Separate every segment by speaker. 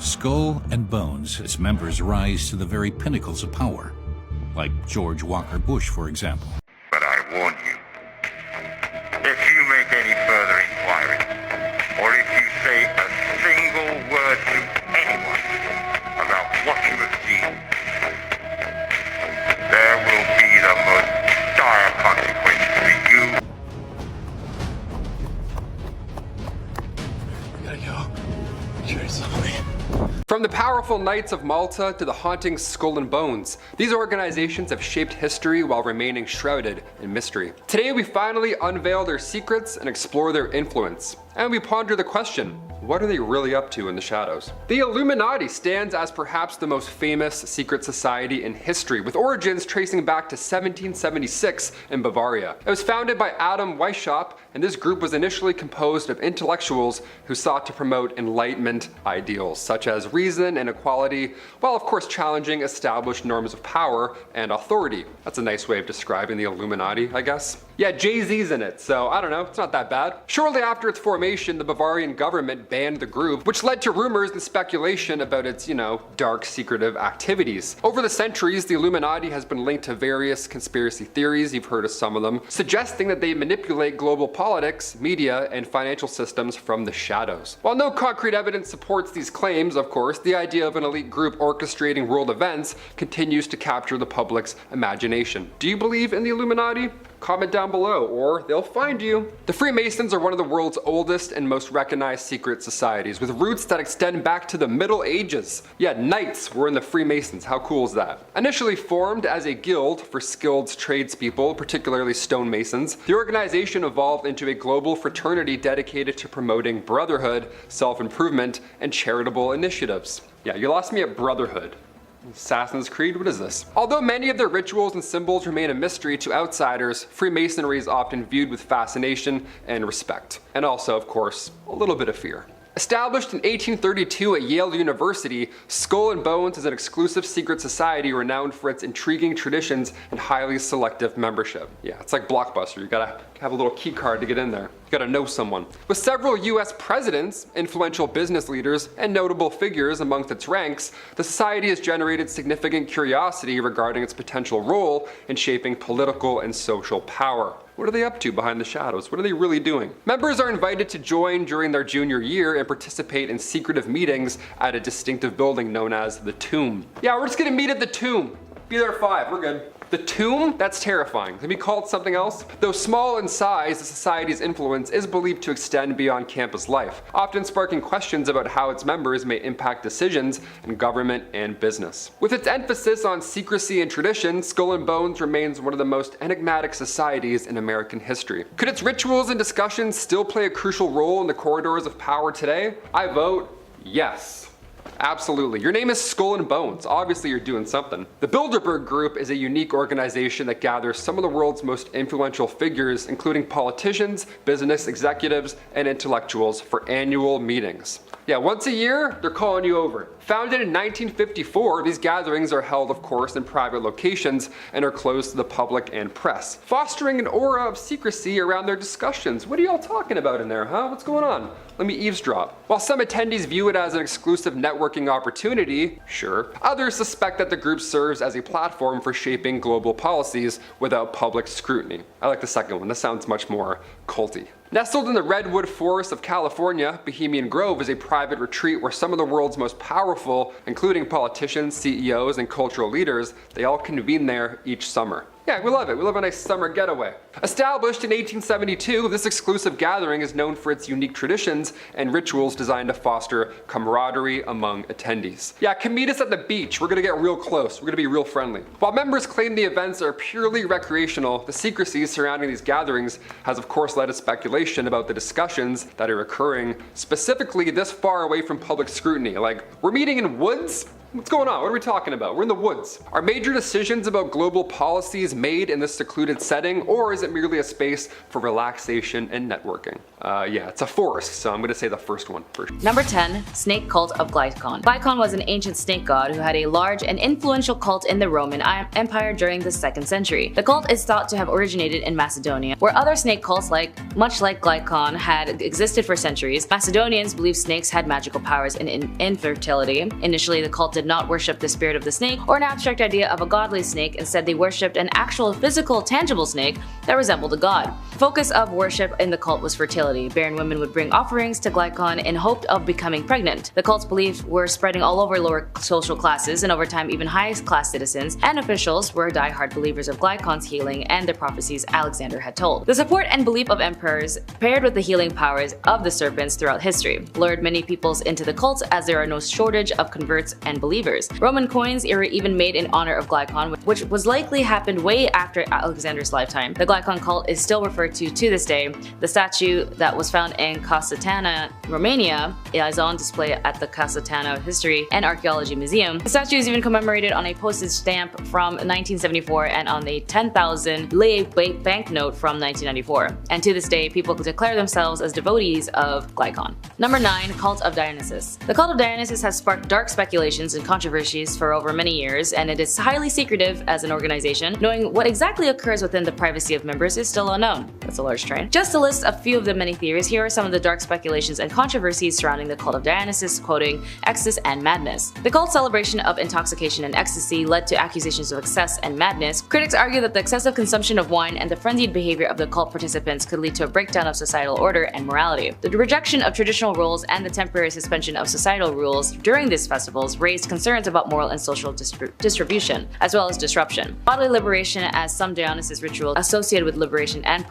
Speaker 1: Skull and Bones, its members rise to the very pinnacles of power, like George Walker Bush, for example.
Speaker 2: But I warn you, if you make any further inquiry, or if you say a single word to anyone about what you have seen, there will be the most dire consequence for you.
Speaker 3: We gotta go. Carry somebody.
Speaker 4: From the powerful Knights of Malta to the haunting Skull and Bones, these organizations have shaped history while remaining shrouded in mystery. Today we finally unveil their secrets and explore their influence. And we ponder the question, what are they really up to in the shadows? The Illuminati stands as perhaps the most famous secret society in history, with origins tracing back to 1776 in Bavaria. It was founded by Adam Weishaupt, and this group was initially composed of intellectuals who sought to promote Enlightenment ideals, such as reason and equality, while of course challenging established norms of power and authority. That's a nice way of describing the Illuminati, I guess. Yeah, Jay-Z's in it, so I don't know, it's not that bad. Shortly after its formation, the Bavarian government banned the group, which led to rumors and speculation about its, dark, secretive activities. Over the centuries, the Illuminati has been linked to various conspiracy theories, you've heard of some of them, suggesting that they manipulate global politics, media, and financial systems from the shadows. While no concrete evidence supports these claims, of course, the idea of an elite group orchestrating world events continues to capture the public's imagination. Do you believe in the Illuminati? Comment down below, or they'll find you. The Freemasons are one of the world's oldest and most recognized secret societies, with roots that extend back to the Middle Ages. Yeah, knights were in the Freemasons, how cool is that? Initially formed as a guild for skilled tradespeople, particularly stonemasons, the organization evolved into a global fraternity dedicated to promoting brotherhood, self-improvement, and charitable initiatives. Yeah, you lost me at brotherhood. Assassin's Creed, what is this? Although many of their rituals and symbols remain a mystery to outsiders, Freemasonry is often viewed with fascination and respect. And also, of course, a little bit of fear. Established in 1832 at Yale University, Skull and Bones is an exclusive secret society renowned for its intriguing traditions and highly selective membership. Yeah, it's like Blockbuster, you gotta have a little key card to get in there. You gotta know someone. With several US presidents, influential business leaders, and notable figures amongst its ranks, the society has generated significant curiosity regarding its potential role in shaping political and social power. What are they up to behind the shadows? What are they really doing? Members are invited to join during their junior year and participate in secretive meetings at a distinctive building known as the Tomb. Yeah, we're just gonna meet at the Tomb. Be there at 5, we're good. The Tomb? That's terrifying. Can we call it something else? Though small in size, the society's influence is believed to extend beyond campus life, often sparking questions about how its members may impact decisions in government and business. With its emphasis on secrecy and tradition, Skull and Bones remains one of the most enigmatic societies in American history. Could its rituals and discussions still play a crucial role in the corridors of power today? I vote yes. Absolutely. Your name is Skull and Bones. Obviously you're doing something. The Bilderberg Group is a unique organization that gathers some of the world's most influential figures, including politicians, business executives, and intellectuals for annual meetings. Yeah, once a year, they're calling you over. Founded in 1954, these gatherings are held, of course, in private locations and are closed to the public and press, fostering an aura of secrecy around their discussions. What are y'all talking about in there, huh? What's going on? Let me eavesdrop. While some attendees view it as an exclusive networking opportunity, sure, others suspect that the group serves as a platform for shaping global policies without public scrutiny. I like the second one. This sounds much more culty. Nestled in the redwood forests of California, Bohemian Grove is a private retreat where some of the world's most powerful, including politicians, CEOs, and cultural leaders, they all convene there each summer. Yeah, we love it. We love a nice summer getaway. Established in 1872, this exclusive gathering is known for its unique traditions and rituals designed to foster camaraderie among attendees. Yeah, come meet us at the beach. We're gonna get real close. We're gonna be real friendly. While members claim the events are purely recreational, the secrecy surrounding these gatherings has of course led to speculation about the discussions that are occurring specifically this far away from public scrutiny. Like, we're meeting in woods? What's going on? What are we talking about? We're in the woods. Are major decisions about global policies made in this secluded setting, or is it merely a space for relaxation and networking? Yeah, it's a forest, so I'm gonna say the first one first.
Speaker 5: Number 10. Snake Cult of Glycon. Glycon was an ancient snake god who had a large and influential cult in the Roman Empire during the 2nd century. The cult is thought to have originated in Macedonia, where other snake cults, much like Glycon, had existed for centuries. Macedonians believed snakes had magical powers in infertility. Initially, the cult did not worship the spirit of the snake or an abstract idea of a godly snake. Instead, they worshipped an actual physical, tangible snake that resembled a god. The focus of worship in the cult was fertility. Barren women would bring offerings to Glycon in hope of becoming pregnant. The cult's beliefs were spreading all over lower social classes, and over time even high-class citizens and officials were die-hard believers of Glycon's healing and the prophecies Alexander had told. The support and belief of emperors, paired with the healing powers of the serpents throughout history, lured many peoples into the cult, as there are no shortage of converts and believers. Roman coins were even made in honor of Glycon, which was likely happened way after Alexander's lifetime. The Glycon cult is still referred to this day. The statue that was found in Casatana, Romania, is on display at the Casatana History and Archaeology Museum. The statue is even commemorated on a postage stamp from 1974 and on a 10,000 lei banknote from 1994. And to this day, people declare themselves as devotees of Glycon. Number 9. Cult of Dionysus. The Cult of Dionysus has sparked dark speculations and controversies for over many years, and it is highly secretive as an organization. Knowing what exactly occurs within the privacy of members is still unknown. That's a large train. Just to list a few of the many theories, here are some of the dark speculations and controversies surrounding the Cult of Dionysus, quoting excess and madness. The cult's celebration of intoxication and ecstasy led to accusations of excess and madness. Critics argue that the excessive consumption of wine and the frenzied behavior of the cult participants could lead to a breakdown of societal order and morality. The rejection of traditional roles and the temporary suspension of societal rules during these festivals raised concerns about moral and social distribution, as well as disruption. Bodily liberation, as some Dionysus rituals associated with liberation and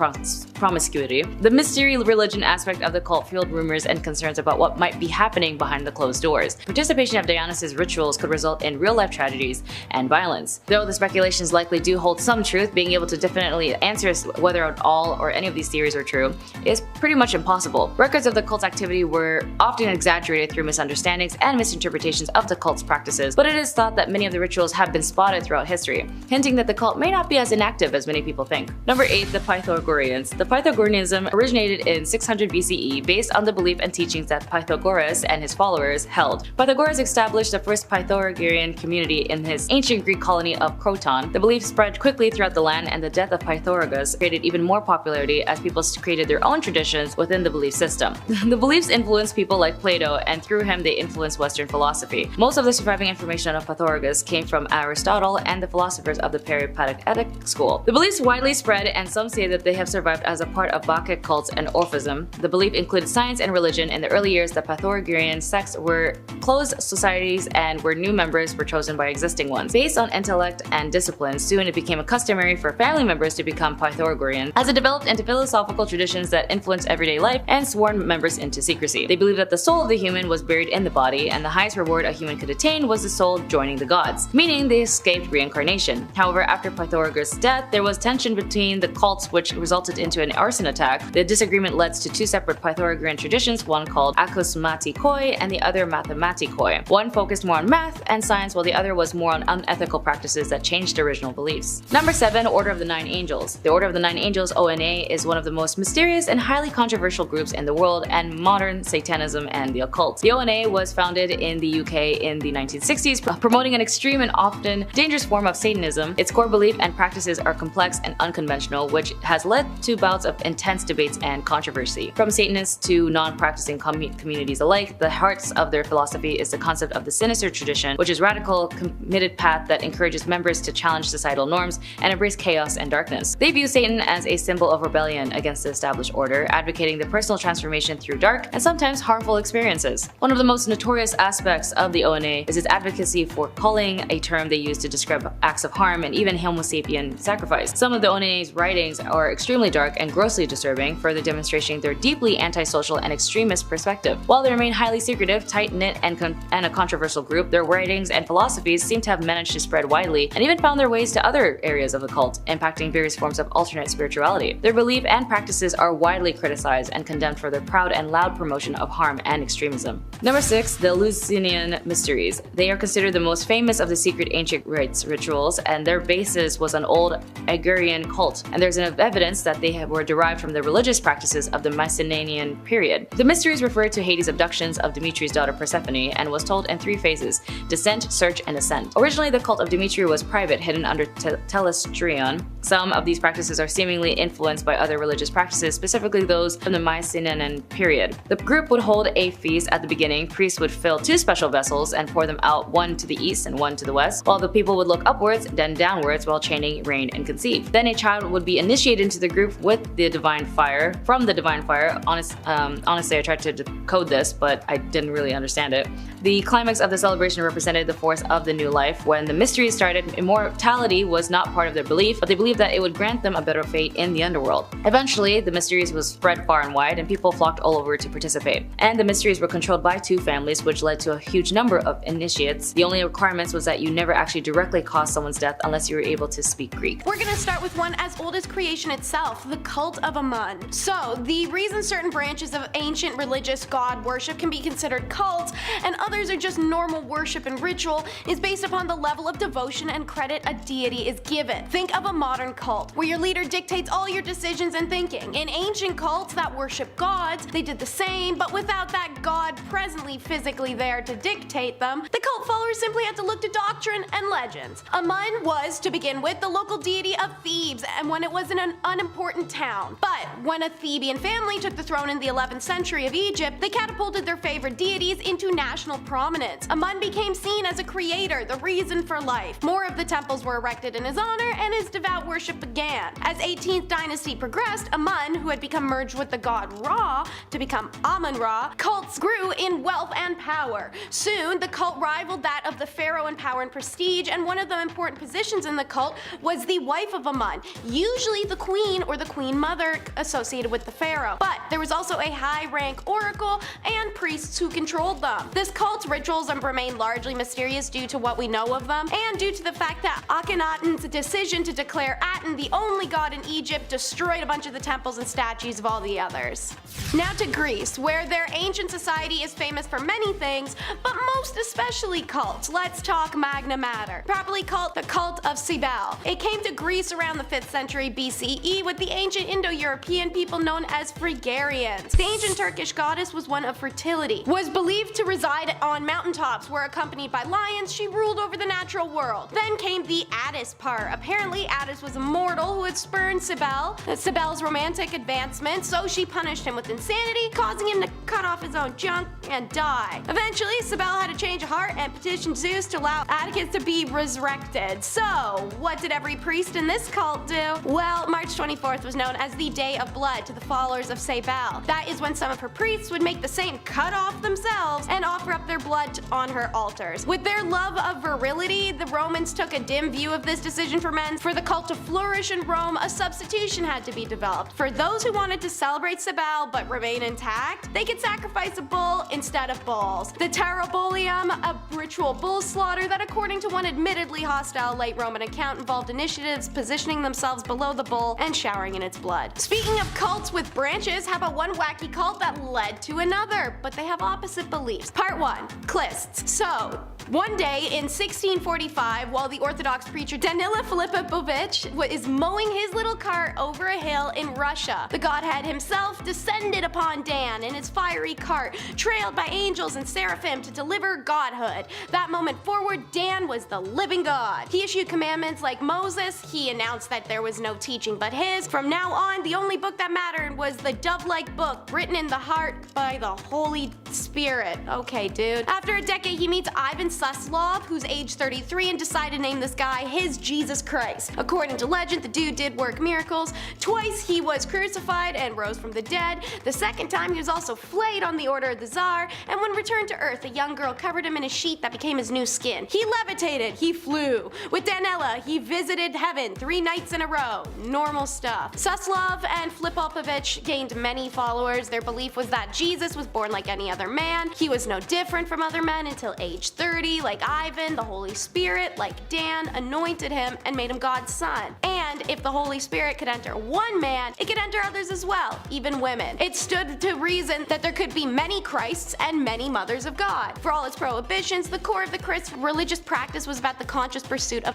Speaker 5: promiscuity. The mystery religion aspect of the cult fueled rumors and concerns about what might be happening behind the closed doors. Participation of Dionysus rituals could result in real-life tragedies and violence. Though the speculations likely do hold some truth, being able to definitely answer whether at all or any of these theories are true is pretty much impossible. Records of the cult's activity were often exaggerated through misunderstandings and misinterpretations of the cult's practices, but it is thought that many of the rituals have been spotted throughout history, hinting that the cult may not be as inactive as many people think. Number 8. The Pythagoreans. The Pythagoreanism originated in 600 BCE based on the belief and teachings that Pythagoras and his followers held. Pythagoras established the first Pythagorean community in his ancient Greek colony of Croton. The belief spread quickly throughout the land, and the death of Pythagoras created even more popularity as people created their own traditions within the belief system. The beliefs influenced people like Plato, and through him they influenced Western philosophy. Most of the surviving information of Pythagoras came from Aristotle and the philosophers of the Peripatetic school. The beliefs widely spread, and some say that they have survived as a part of Bacchic cults and Orphism. The belief included science and religion. In the early years, the Pythagorean sects were closed societies and where new members were chosen by existing ones. Based on intellect and discipline, soon it became customary for family members to become Pythagorean, as it developed into philosophical traditions that influenced everyday life and sworn members into secrecy. They believed that the soul of the human was buried in the body, and the highest reward a human could attain was the soul joining the gods, meaning they escaped reincarnation. However, after Pythagoras' death, there was tension between the cults, which resulted into an arson attack. The disagreement led to two separate Pythagorean traditions, one called akosmatikoi and the other mathematikoi. One focused more on math and science, while the other was more on unethical practices that changed original beliefs. Number 7. Order of the Nine Angels. The Order of the Nine Angels, ONA, is one of the most mysterious and highly controversial groups in the world and modern Satanism and the occult. The ONA was founded in the UK in the 1960s, promoting an extreme and often dangerous form of Satanism. Its core belief and practices are complex and unconventional, which has led to bouts of intense debates and controversy. From Satanists to non-practicing communities alike, the hearts of their philosophy is the concept of the sinister tradition, which is a radical, committed path that encourages members to challenge societal norms and embrace chaos and darkness. They view Satan as a symbol of rebellion against the established order, advocating the personal transformation through dark and sometimes harmful experiences. One of the most notorious aspects of the ONA is its advocacy for culling, a term they use to describe acts of harm, and even Homo sapien sacrifice. Some of the Onei's writings are extremely dark and grossly disturbing, further demonstrating their deeply antisocial and extremist perspective. While they remain highly secretive, tight-knit, and a controversial group, their writings and philosophies seem to have managed to spread widely and even found their ways to other areas of the cult, impacting various forms of alternate spirituality. Their belief and practices are widely criticized and condemned for their proud and loud promotion of harm and extremism. Number 6. The Linian Mysteries. They are considered the most famous of the secret ancient rites rituals, and their basis was an old Agurian cult, and there's enough evidence that they were derived from the religious practices of the Mycenaean period. The mysteries refer to Hades' abductions of Demetrius' daughter Persephone and was told in 3 phases: descent, search, and ascent. Originally, the cult of Demetri was private, hidden under telestrion. Some of these practices are seemingly influenced by other religious practices, specifically those from the Mycenaean period. The group would hold a feast at the beginning. Priests would fill 2 special vessels and pour them out, one to the east and one to the west, while the people would look upwards, then downwards while chanting, reign, and conceive. Then a child would be initiated into the group with the divine fire. From the divine fire, honestly, I tried to decode this, but I didn't really understand it. The climax of the celebration represented the force of the new life. When the mysteries started, immortality was not part of their belief, but they believed that it would grant them a better fate in the underworld. Eventually, the mysteries was spread far and wide, and people flocked all over to participate. And the mysteries were controlled by 2 families, which led to a huge number of initiates. The only requirements was that you never actually directly caused someone's death unless you were able to speak Greek.
Speaker 6: We're gonna start with one as old as creation itself, the Cult of Amun. So, the reason certain branches of ancient religious god worship can be considered cults, and others are just normal worship and ritual, is based upon the level of devotion and credit a deity is given. Think of a modern cult, where your leader dictates all your decisions and thinking. In ancient cults that worship gods, they did the same, but without that god presently physically there to dictate them, the cult followers simply had to look to doctrine and legends. Amun was, to begin with, the local deity of Thebes, and when it was in an unimportant town. But when a Theban family took the throne in the 11th century of Egypt, they catapulted their favorite deities into national prominence. Amun became seen as a creator, the reason for life. More of the temples were erected in his honor, and his devout worship began. As 18th dynasty progressed, Amun, who had become merged with the god Ra to become Amun-Ra, cults grew in wealth and power. Soon, the cult rivaled that of the pharaoh in power and prestige, and one of the important positions in the cult was the wife of Amun, usually the queen or the queen mother associated with the pharaoh. But there was also a high-rank oracle and priests who controlled them. This cult's rituals remain largely mysterious due to what we know of them, and due to the fact that Akhenaten's decision to declare Aten the only god in Egypt destroyed a bunch of the temples and statues of all the others. Now to Greece, where their ancient society is famous for many things, but most especially cults. Let's talk Magna Mater, properly called the Cult of Cybele. It came to Greece around the 5th century BCE with the ancient Indo-European people known as Phrygians. The ancient Turkish goddess was one of fertility, was believed to reside on mountaintops where, accompanied by lions, she ruled over the natural world. Then came the Attis part. Apparently, Attis was a mortal who had spurned Cybele's romantic advancement, so she punished him with insanity, causing him to cut off his own junk and die. Eventually, Cybele had a change of heart and petitioned Zeus to allow Atticus to be resurrected. So, what did every priest in this cult do? Well, March 24th was known as the Day of Blood to the followers of Cybele. That is when some of her priests would make the same cut off themselves and offer up their blood on her altars. With their love of virility, the Romans took a dim view of this decision for men. For the cult to flourish in Rome, a substitution had to be developed. For those who wanted to celebrate Cybele but remain intact, they could sacrifice a bull instead of bulls. The Terrabolium, a ritual bull slaughter that, according to one admittedly hostile late Roman account, involved initiatives positioning themselves below the bull and showering in its blood. Speaking of cults with branches, how about one wacky cult that led to another, but they have opposite beliefs? Part 1. Clists. So, one day in 1645, while the Orthodox preacher Danila Filipovich is mowing his little cart over a hill in Russia, the Godhead himself descended upon Dan in his fiery cart, trailed by angels and seraphim to deliver godhood. That moment forward, Dan was the living God. He issued commandments like Moses. He announced that there was no teaching but his. From now on, the only book that mattered was the dove-like book written in the heart by the Holy Spirit. Okay, dude. After a decade, he meets Ivan Suslov, who's age 33, and decided to name this guy his Jesus Christ. According to legend, the dude did work miracles. Twice he was crucified and rose from the dead. The second time he was also flayed on the order of the Tsar, and when returned to Earth, a young girl covered him in a sheet that became his new skin. He levitated, he flew. With Danella, he visited heaven 3 nights in a row. Normal stuff. Suslov and Filipovich gained many followers. Their belief was that Jesus was born like any other man. He was no different from other men until age 30, like Ivan. The Holy Spirit, like Dan, anointed him and made him God's son. And if the Holy Spirit could enter one man, it could enter others as well, even women. It stood to reason that there could be many Christs and many mothers of God. For all its prohibitions, the core of the Christian religious practice was about the conscious pursuit of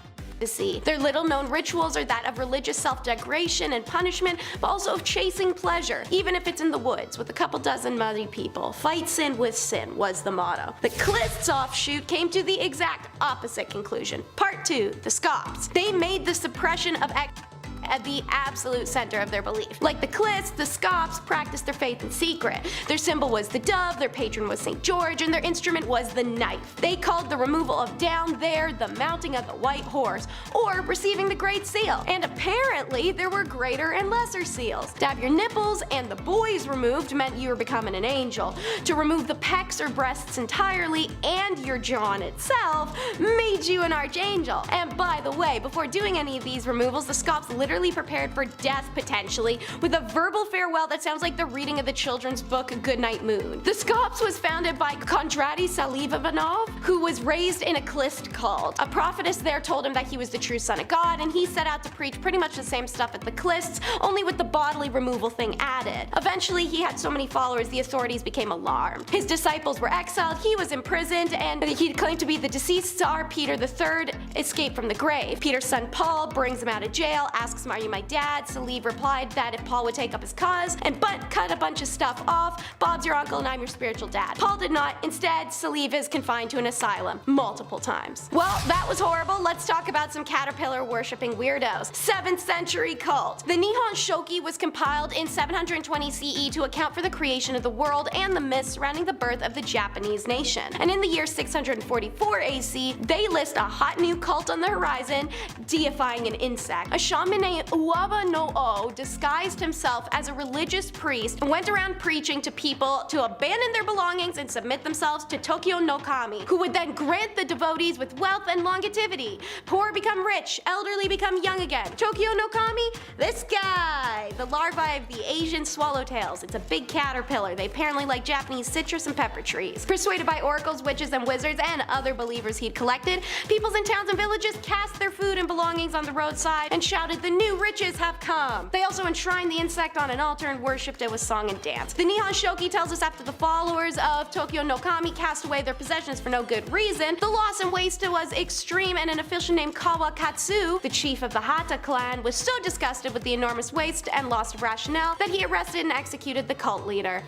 Speaker 6: their little known rituals are that of religious self-degradation and punishment, but also of chasing pleasure, even if it's in the woods with a couple dozen muddy people. Fight sin with sin was the motto. The Klists offshoot came to the exact opposite conclusion. Part 2, the Scops. They made the suppression of at the absolute center of their belief. Like the Klists, the Scops practiced their faith in secret. Their symbol was the dove, their patron was St. George, and their instrument was the knife. They called the removal of down there the mounting of the white horse, or receiving the Great Seal. And apparently there were greater and lesser seals. To have your nipples and the boys removed meant you were becoming an angel. To remove the pecs or breasts entirely and your John itself made you an archangel. And by the way, before doing any of these removals, the Scops literally prepared for death potentially with a verbal farewell that sounds like the reading of the children's book Goodnight Moon. The Scops was founded by Kondraty Salivanov, who was raised in a Klist cult. A prophetess there told him that he was the true son of God, and he set out to preach pretty much the same stuff as the Klists, only with the bodily removal thing added. Eventually he had so many followers the authorities became alarmed. His disciples were exiled, he was imprisoned, and he claimed to be the deceased Tsar Peter III escaped from the grave. Peter's son Paul brings him out of jail, asks him, "Are you my dad?" Saliv replied that if Paul would take up his cause and cut a bunch of stuff off, "Bob's your uncle and I'm your spiritual dad." Paul did not. Instead, Saliv is confined to an asylum multiple times. Well, that was horrible. Let's talk about some caterpillar worshipping weirdos. 7th century cult. The Nihon Shoki was compiled in 720 CE to account for the creation of the world and the myths surrounding the birth of the Japanese nation. And in the year 644 AC, they list a hot new cult on the horizon, deifying an insect. A shaman named Uwaba no O disguised himself as a religious priest and went around preaching to people to abandon their belongings and submit themselves to Tokyo no Kami, who would then grant the devotees with wealth and longevity. Poor become rich, elderly become young again. Tokyo no Kami? This guy! The larvae of the Asian swallowtails. It's a big caterpillar. They apparently like Japanese citrus and pepper trees. Persuaded by oracles, witches, and wizards, and other believers he'd collected, peoples in towns and villages cast their food and belongings on the roadside and shouted, "The new riches have come." They also enshrined the insect on an altar and worshipped it with song and dance. The Nihon Shoki tells us after the followers of Tokyo no Kami cast away their possessions for no good reason, the loss and waste was extreme, and an official named Kawakatsu, the chief of the Hata clan, was so disgusted with the enormous waste and loss of rationale that he arrested and executed the cult leader.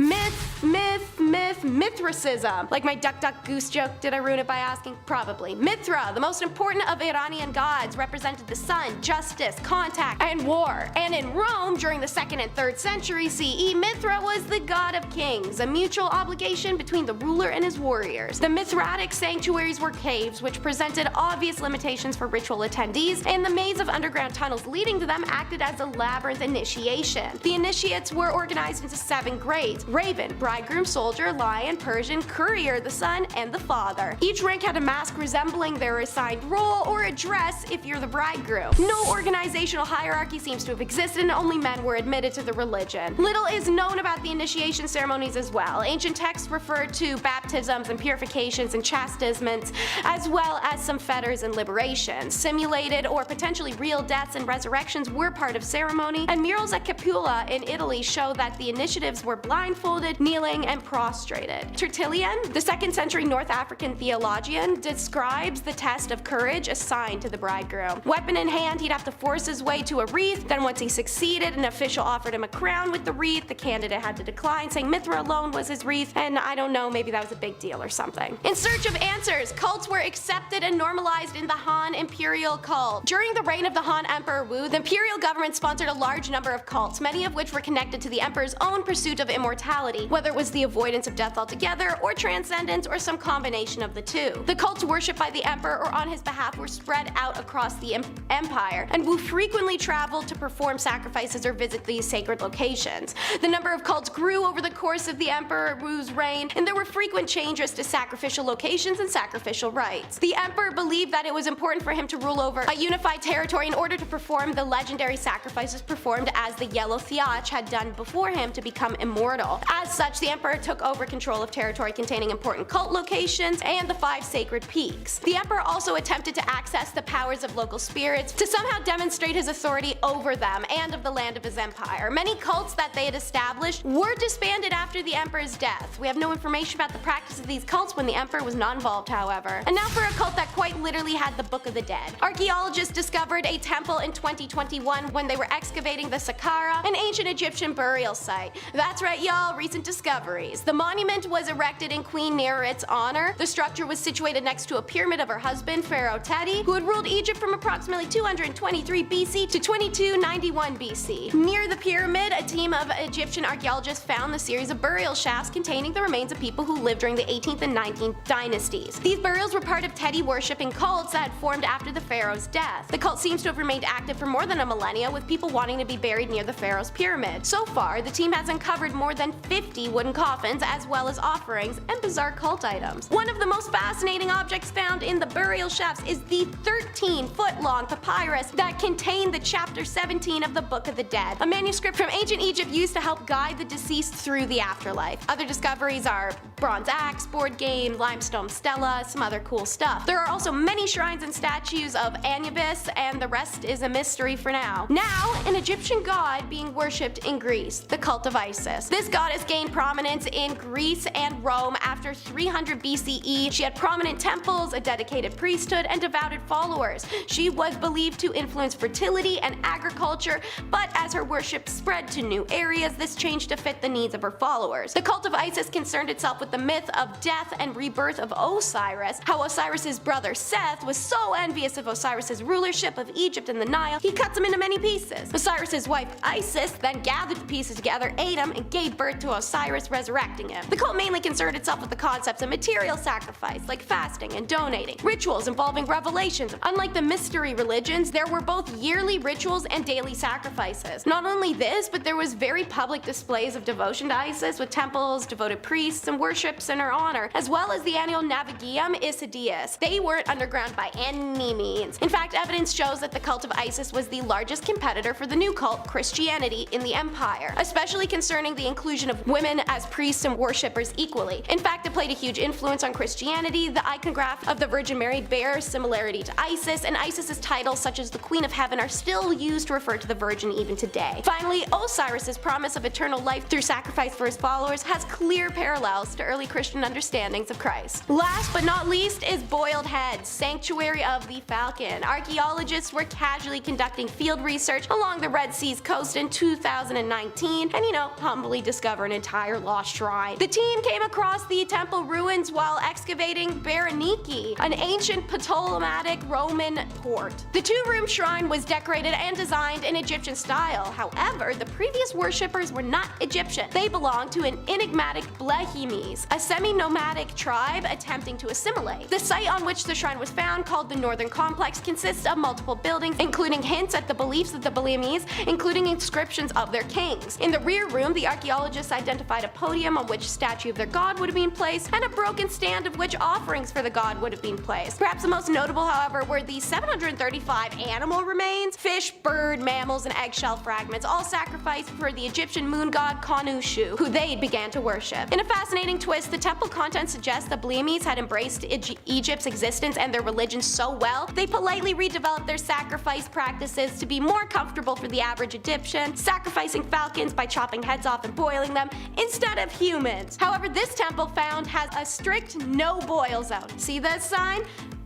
Speaker 6: Mithricism. Like my duck duck goose joke, did I ruin it by asking? Probably. Mithra, the most important of Iranian gods, represented the sun, justice, contact, and war. And in Rome, during the 2nd and 3rd century CE, Mithra was the god of kings, a mutual obligation between the ruler and his warriors. The Mithratic sanctuaries were caves, which presented obvious limitations for ritual attendees, and the maze of underground tunnels leading to them acted as a labyrinth initiation. The initiates were organized into 7 grades: Raven, Bridegroom, Soldier, Lion, Persian, Courier, the Son, and the Father. Each rank had a mask resembling their assigned role, or a dress if you're the bridegroom. No organizational hierarchy seems to have existed, and only men were admitted to the religion. Little is known about the initiation ceremonies as well. Ancient texts refer to baptisms and purifications and chastisements, as well as some fetters and liberations. Simulated or potentially real deaths and resurrections were part of ceremony, and murals at Capua in Italy show that the initiatives were blindfolded, kneeling, and prostrated. Tertullian, the 2nd century North African theologian, describes the test of courage assigned to the bridegroom. Weapon in hand, he'd have to force his way to a wreath. Then once he succeeded, an official offered him a crown with the wreath. The candidate had to decline, saying Mithra alone was his wreath, and I don't know, maybe that was a big deal or something. In search of answers, cults were accepted and normalized in the Han imperial cult. During the reign of the Han Emperor Wu, the imperial government sponsored a large number of cults, many of which were connected to the emperor's own pursuit of immortality, whether it was the avoidance of death altogether, or transcendence, or some combination of the two. The cults worshipped by the emperor or on his behalf were spread out across the empire, and Wu frequently traveled to perform sacrifices or visit these sacred locations. The number of cults grew over the course of the Emperor Wu's reign, and there were frequent changes to sacrificial locations and sacrificial rites. The emperor believed that it was important for him to rule over a unified territory in order to perform the legendary sacrifices performed as the Yellow Theach had done before him to become immortal. As such, the emperor took over control of territory containing important cult locations and the 5 sacred peaks. The emperor also attempted to access the powers of local spirits to somehow demonstrate his authority over them and of the land of his empire. Many cults that they had established were disbanded after the emperor's death. We have no information about the practice of these cults when the emperor was not involved, however. And now for a cult that quite literally had the Book of the Dead. Archaeologists discovered a temple in 2021 when they were excavating the Saqqara, an ancient Egyptian burial site. That's right, y'all, recent discoveries. The monument was erected in Queen Neret's honor. The structure was situated next to a pyramid of her husband, Pharaoh Teti, who had ruled Egypt from approximately 223 BC to 2291 BC. Near the pyramid, a team of Egyptian archaeologists found the series of burial shafts containing the remains of people who lived during the 18th and 19th dynasties. These burials were part of Teti worshipping cults that had formed after the pharaoh's death. The cult seems to have remained active for more than a millennia, with people wanting to be buried near the pharaoh's pyramid. So far, the team has uncovered more than 50 wooden coffins, as well as offerings and bizarre cult items. One of the most fascinating objects found in the burial shafts is the 13-foot-long papyrus that contained the chapter 17 of the Book of the Dead, a manuscript from ancient Egypt used to help guide the deceased through the afterlife. Other discoveries are bronze axe, board game, limestone stela, some other cool stuff. There are also many shrines and statues of Anubis, and the rest is a mystery for now. Now, an Egyptian god being worshipped in Greece, the Cult of Isis. This goddess gained prominence in Greece and Rome after 300 BCE. She had prominent temples, a dedicated priesthood, and devoted followers. She was believed to influence fertility and agriculture, but as her worship spread to new areas, this changed to fit the needs of her followers. The Cult of Isis concerned itself with the myth of death and rebirth of Osiris, how Osiris's brother Seth was so envious of Osiris's rulership of Egypt and the Nile, he cuts him into many pieces. Osiris's wife Isis then gathered the pieces together, ate them, and gave birth to Osiris, resurrecting him. The cult mainly concerned itself with the concepts of material sacrifice, like fasting and donating, rituals involving revelations. Unlike the mystery religions, there were both yearly rituals and daily sacrifices. Not only this, but there was very public displays of devotion to Isis, with temples, devoted priests, and worships in her honor, as well as the annual Navigium Isidius. They weren't underground by any means. In fact, evidence shows that the Cult of Isis was the largest competitor for the new cult, Christianity, in the empire, especially concerning the inclusion of women as priests and worshippers equally. In fact, it played a huge influence on Christianity. The iconograph of the Virgin Mary bears similarity to Isis, and Isis's titles such as the Queen of Heaven are still used to refer to the Virgin even today. Finally, Osiris's promise of eternal life through sacrifice for his followers has clear parallels to early Christian understandings of Christ. Last but not least is Boiled Head, Sanctuary of the Falcon. Archaeologists were casually conducting field research along the Red Sea's coast in 2019 and, humbly discover an entire lost shrine. The team came across the temple ruins while excavating Berenike, an ancient Ptolemaic Roman port. The 2-room shrine was decorated and designed in Egyptian style. However, the previous worshippers were not Egyptian. They belonged to an enigmatic Blehemes, a semi-nomadic tribe attempting to assimilate. The site on which the shrine was found, called the Northern Complex, consists of multiple buildings, including hints at the beliefs of the Blehemes, including inscriptions of their kings. In the rear room, the archaeologists identified a podium on which a statue of their god would have been placed, and a broken stand of which offerings for the god would have been placed. Perhaps the most notable, however, were the 735 animal remains, fish, bird, mammals, and eggshell fragments, all sacrificed for the Egyptian moon god Khonshu, who they began to worship. In a fascinating twist, the temple content suggests the Blehemes had embraced Egypt's existence and their religion so well, they politely redeveloped their sacrifice practices to be more comfortable for the average Egyptian, sacrificing falcons by chopping heads off and boiling them instead of humans. However, this temple found has a strict no boil zone. See that sign?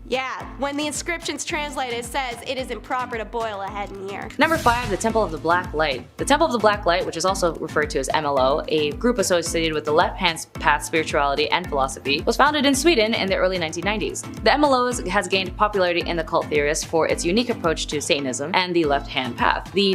Speaker 6: Yeah, when the inscription's translated, it says it is improper to boil a head in here.
Speaker 5: Number 5, the Temple of the Black Light. The Temple of the Black Light, which is also referred to as MLO, a group associated with the left-hand path spirituality and philosophy, was founded in Sweden in the early 1990s. The MLO has gained popularity in the cult theorists for its unique approach to Satanism and the left-hand path. The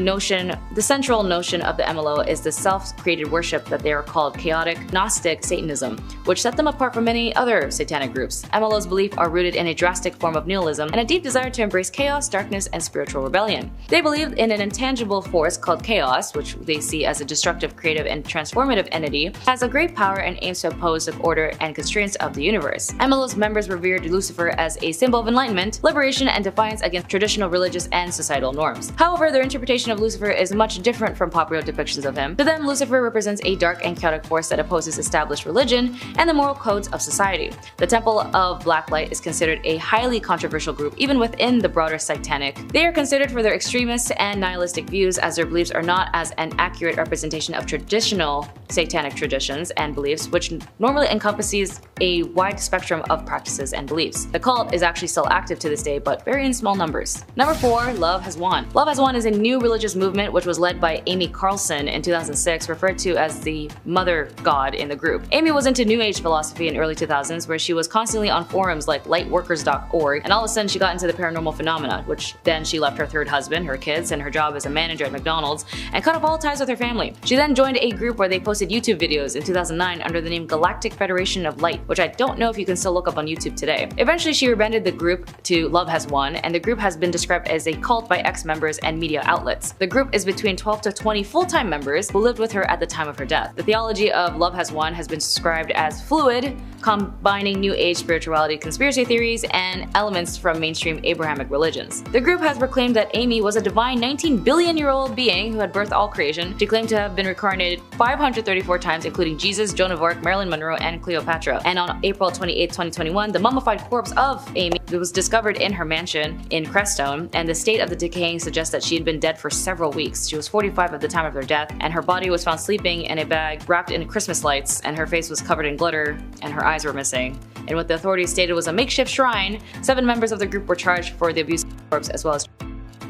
Speaker 5: central notion of the MLO is the self-created worship that they are called chaotic Gnostic Satanism, which set them apart from many other satanic groups. MLO's beliefs are rooted in a drastic form of nihilism and a deep desire to embrace chaos, darkness, and spiritual rebellion. They believe in an intangible force called chaos, which they see as a destructive, creative, and transformative entity, has a great power and aims to oppose the order and constraints of the universe. MLO's members revered Lucifer as a symbol of enlightenment, liberation, and defiance against traditional religious and societal norms. However, their interpretation of Lucifer is much different from popular depictions of him. To them, Lucifer represents a dark and chaotic force that opposes established religion and the moral codes of society. The Temple of Black Light is considered a highly controversial group even within the broader satanic. They are considered for their extremist and nihilistic views, as their beliefs are not as an accurate representation of traditional satanic traditions and beliefs, which normally encompasses a wide spectrum of practices and beliefs. The cult is actually still active to this day, but very in small numbers. Number 4, Love Has Won. Love Has Won is a new religious movement which was led by Amy Carlson in 2006, referred to as the mother god in the group. Amy was into New Age philosophy in early 2000s, where she was constantly on forums like lightworkers.org, and all of a sudden she got into the paranormal phenomena, which then she left her third husband, her kids, and her job as a manager at McDonald's, and cut off all ties with her family. She then joined a group where they posted YouTube videos in 2009 under the name Galactic Federation of Light, which I don't know if you can still look up on YouTube today. Eventually she rebranded the group to Love Has Won, and the group has been described as a cult by ex-members and media outlets. The group is between 12 to 20 full-time members who lived with her at the time of her death. The theology of Love Has Won has been described as fluid, combining New Age spirituality, conspiracy theories, and elements from mainstream Abrahamic religions. The group has proclaimed that Amy was a divine 19 billion-year-old being who had birthed all creation. She claimed to have been reincarnated 534 times, including Jesus, Joan of Arc, Marilyn Monroe, and Cleopatra. And on April 28, 2021, the mummified corpse of Amy was discovered in her mansion in Crestone, and the state of the decaying suggests that she had been dead for several weeks. She was 45 at the time of her death, and her body was found sleeping in a bag wrapped in Christmas lights, and her face was covered in glitter, and her eyes were missing. And what the authorities stated was a makeshift shrine. 7 members of the group were charged for the abuse of the corpse, as well as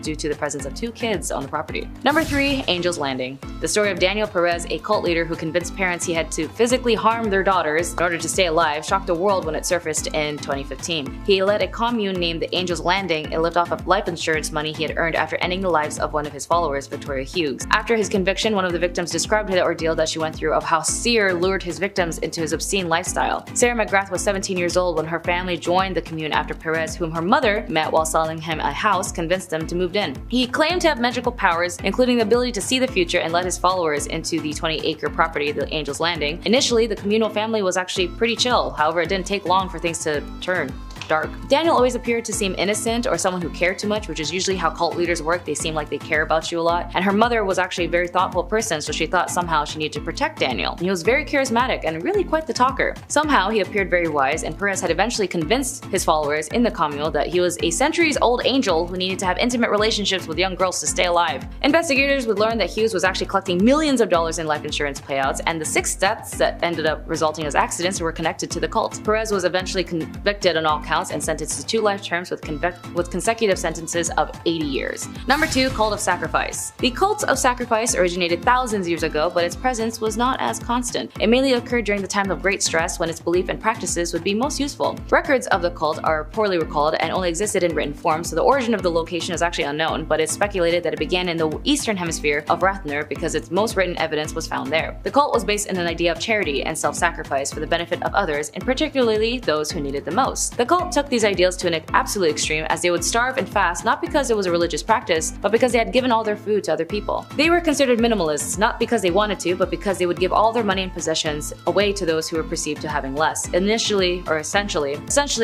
Speaker 5: due to the presence of 2 kids on the property. Number 3, Angel's Landing. The story of Daniel Perez, a cult leader who convinced parents he had to physically harm their daughters in order to stay alive, shocked the world when it surfaced in 2015. He led a commune named the Angel's Landing and lived off of life insurance money he had earned after ending the lives of one of his followers, Victoria Hughes. After his conviction, one of the victims described the ordeal that she went through of how Sear lured his victims into his obscene lifestyle. Sarah McGrath was 17 years old when her family joined the commune after Perez, whom her mother met while selling him a house, convinced them to move in. He claimed to have magical powers, including the ability to see the future, and led his followers into the 20-acre property, the Angel's Landing. Initially, the communal family was actually pretty chill, however it didn't take long for things to turn dark. Daniel always appeared to seem innocent or someone who cared too much, which is usually how cult leaders work. They seem like they care about you a lot. And her mother was actually a very thoughtful person, so she thought somehow she needed to protect Daniel. And he was very charismatic and really quite the talker. Somehow he appeared very wise, and Perez had eventually convinced his followers in the commune that he was a centuries-old angel who needed to have intimate relationships with young girls to stay alive. Investigators would learn that Hughes was actually collecting millions of dollars in life insurance payouts, and the 6 deaths that ended up resulting as accidents were connected to the cult. Perez was eventually convicted on all counts and sentenced to 2 life terms with consecutive sentences of 80 years. Number 2, Cult of Sacrifice. The Cult of Sacrifice originated thousands of years ago, but its presence was not as constant. It mainly occurred during the time of great stress, when its belief and practices would be most useful. Records of the cult are poorly recalled and only existed in written form, so the origin of the location is actually unknown, but it's speculated that it began in the eastern hemisphere of Rathnur because its most written evidence was found there. The cult was based in an idea of charity and self-sacrifice for the benefit of others, and particularly those who needed the most. The cult took these ideals to an absolute extreme, as they would starve and fast not because it was a religious practice, but because they had given all their food to other people. They were considered minimalists, not because they wanted to, but because they would give all their money and possessions away to those who were perceived to having less. Essentially,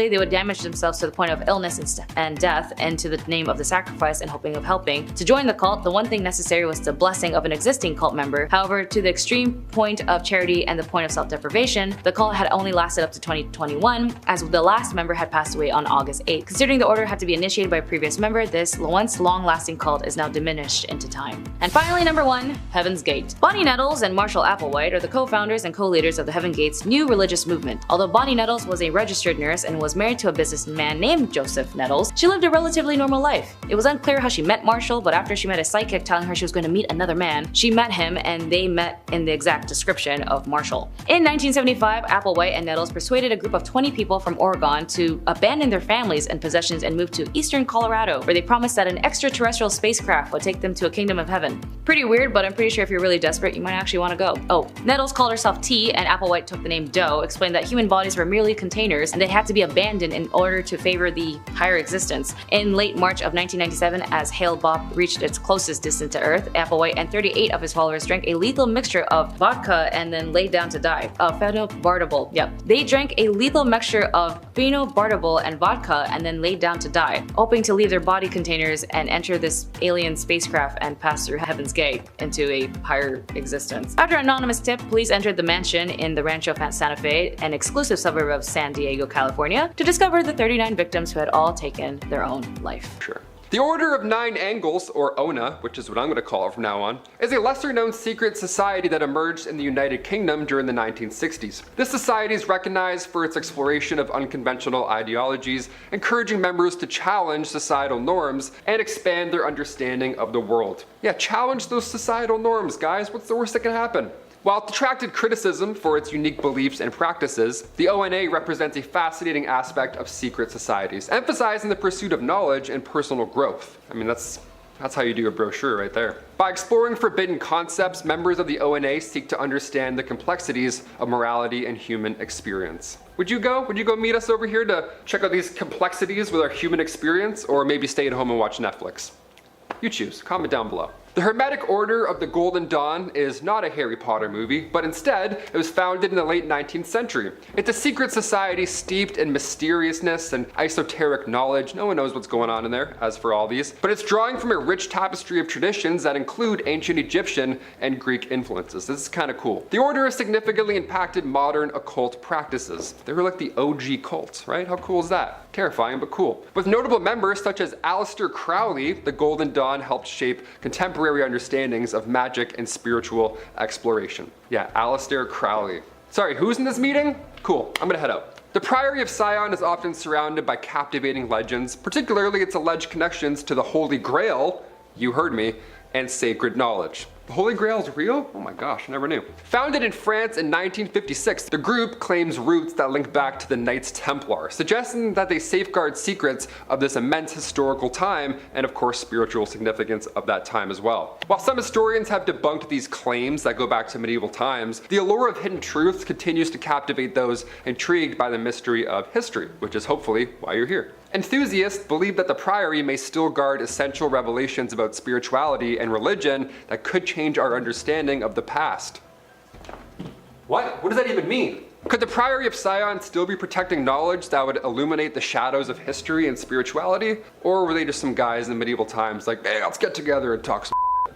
Speaker 5: they would damage themselves to the point of illness and death into the name of the sacrifice and hoping of helping. To join the cult, the one thing necessary was the blessing of an existing cult member. However, to the extreme point of charity and the point of self-deprivation, the cult had only lasted up to 2021, as the last member had had passed away on August 8th. Considering the order had to be initiated by a previous member, this once long-lasting cult is now diminished into time. And finally, number 1, Heaven's Gate. Bonnie Nettles and Marshall Applewhite are the co-founders and co-leaders of the Heaven Gate's new religious movement. Although Bonnie Nettles was a registered nurse and was married to a businessman named Joseph Nettles, she lived a relatively normal life. It was unclear how she met Marshall, but after she met a psychic telling her she was going to meet another man, she met him and they met in the exact description of Marshall. In 1975, Applewhite and Nettles persuaded a group of 20 people from Oregon to abandon their families and possessions and move to eastern Colorado, where they promised that an extraterrestrial spacecraft would take them to a kingdom of heaven. Pretty weird, but I'm pretty sure if you're really desperate, you might actually want to go. Oh, Nettles called herself T and Applewhite took the name Doe, explained that human bodies were merely containers and they had to be abandoned in order to favor the higher existence. In late March of 1997, as Hale-Bopp reached its closest distance to Earth, Applewhite and 38 of his followers drank a lethal mixture of vodka and then laid down to die. Phenobarbital. Yep. They drank a lethal mixture of phenobarbital and vodka and then laid down to die, hoping to leave their body containers and enter this alien spacecraft and pass through Heaven's Gate into a higher existence. After an anonymous tip, police entered the mansion in the Rancho Santa Fe, an exclusive suburb of San Diego, California, to discover the 39 victims who had all taken their own life.
Speaker 4: Sure. The Order of Nine Angles, or ONA, which is what I'm going to call it from now on, is a lesser-known secret society that emerged in the United Kingdom during the 1960s. This society is recognized for its exploration of unconventional ideologies, encouraging members to challenge societal norms and expand their understanding of the world. Yeah, challenge those societal norms, guys. What's the worst that can happen? While it attracted criticism for its unique beliefs and practices, the ONA represents a fascinating aspect of secret societies, emphasizing the pursuit of knowledge and personal growth. I mean, that's how you do a brochure right there. By exploring forbidden concepts, members of the ONA seek to understand the complexities of morality and human experience. Would you go? Would you go meet us over here to check out these complexities with our human experience, or maybe stay at home and watch Netflix? You choose. Comment down below. The Hermetic Order of the Golden Dawn is not a Harry Potter movie, but instead it was founded in the late 19th century. It's a secret society steeped in mysteriousness and esoteric knowledge. No one knows what's going on in there, as for all these, but it's drawing from a rich tapestry of traditions that include ancient Egyptian and Greek influences. This is kind of cool. The order has significantly impacted modern occult practices. They were like the OG cult, right? How cool is that? Terrifying, but cool. With notable members such as Aleister Crowley, the Golden Dawn helped shape contemporary understandings of magic and spiritual exploration. Yeah, Aleister Crowley. Sorry, who's in this meeting? Cool, I'm gonna head out. The Priory of Sion is often surrounded by captivating legends, particularly its alleged connections to the Holy Grail, you heard me, and sacred knowledge. The Holy Grail is real? Oh my gosh, I never knew. Founded in France in 1956, the group claims roots that link back to the Knights Templar, suggesting that they safeguard secrets of this immense historical time and of course spiritual significance of that time as well. While some historians have debunked these claims that go back to medieval times, the allure of hidden truths continues to captivate those intrigued by the mystery of history, which is hopefully why you're here. Enthusiasts believe that the Priory may still guard essential revelations about spirituality and religion that could change our understanding of the past. What? What does that even mean? Could the Priory of Sion still be protecting knowledge that would illuminate the shadows of history and spirituality? Or were they just some guys in medieval times like, hey, let's get together and talk some shit?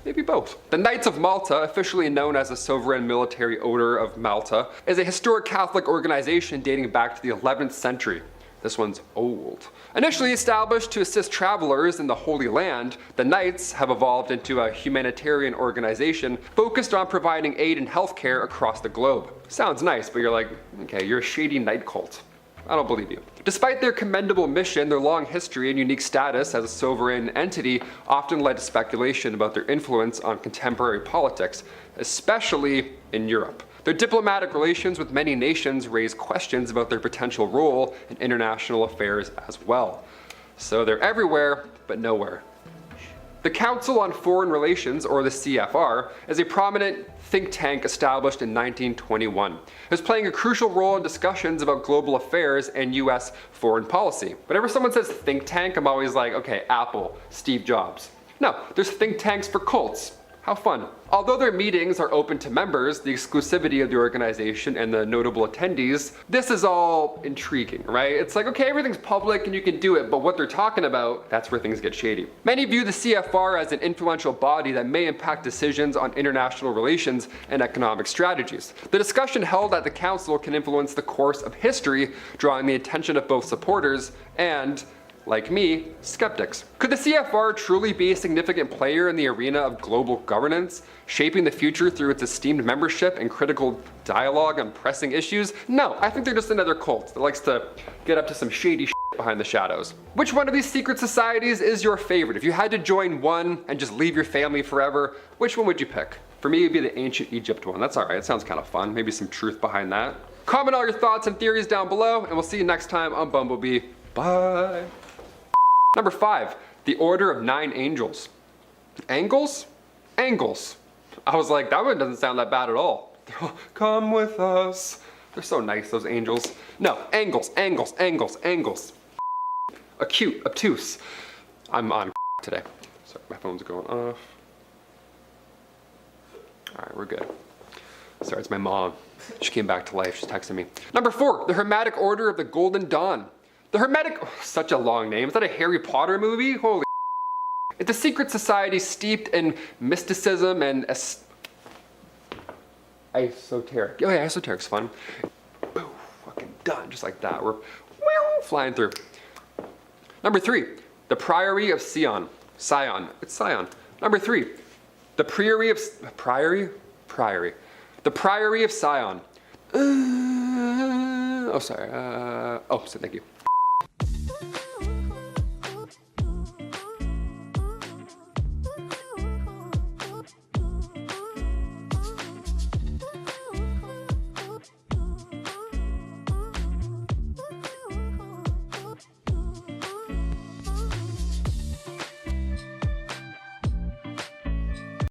Speaker 4: Maybe both. The Knights of Malta, officially known as the Sovereign Military Order of Malta, is a historic Catholic organization dating back to the 11th century. This one's old. Initially established to assist travelers in the Holy Land, the Knights have evolved into a humanitarian organization focused on providing aid and healthcare across the globe. Sounds nice, but you're like, okay, you're a shady knight cult. I don't believe you. Despite their commendable mission, their long history and unique status as a sovereign entity often led to speculation about their influence on contemporary politics, especially in Europe. Their diplomatic relations with many nations raise questions about their potential role in international affairs as well. So they're everywhere, but nowhere. The Council on Foreign Relations, or the CFR, is a prominent think tank established in 1921. It was playing a crucial role in discussions about global affairs and US foreign policy. Whenever someone says think tank, I'm always like, okay, Apple, Steve Jobs. No, there's think tanks for cults. How fun. Although their meetings are open to members, the exclusivity of the organization and the notable attendees, this is all intriguing, right? It's like, okay, everything's public and you can do it, but what they're talking about, that's where things get shady. Many view the CFR as an influential body that may impact decisions on international relations and economic strategies. The discussion held at the council can influence the course of history, drawing the attention of both supporters and, like me, skeptics. Could the CFR truly be a significant player in the arena of global governance, shaping the future through its esteemed membership and critical dialogue on pressing issues? No, I think they're just another cult that likes to get up to some shady shit behind the shadows. Which one of these secret societies is your favorite? If you had to join one and just leave your family forever, which one would you pick? For me, it'd be the ancient Egypt one. That's alright, it sounds kind of fun. Maybe some truth behind that. Comment all your thoughts and theories down below, and we'll see you next time on Bumblebee. Bye. Number 5, the Order of 9 Angels. Angles? Angles. I was like, that one doesn't sound that bad at all. Come with us. They're so nice, those angels. No, angles, angles, angles, angles. Acute, obtuse. I'm on today. Sorry, my phone's going off. All right, we're good. Sorry, it's my mom. She came back to life, she's texting me. Number 4, the Hermetic Order of the Golden Dawn. The Hermetic, such a long name. Is that a Harry Potter movie? Holy. It's a secret society steeped in mysticism and esoteric. Oh yeah, esoteric's fun. Boom, fucking done, just like that. We're flying through. Number 3, the Priory of Sion. It's Sion. Number 3, the Priory of Priory. The Priory of Sion. Thank you.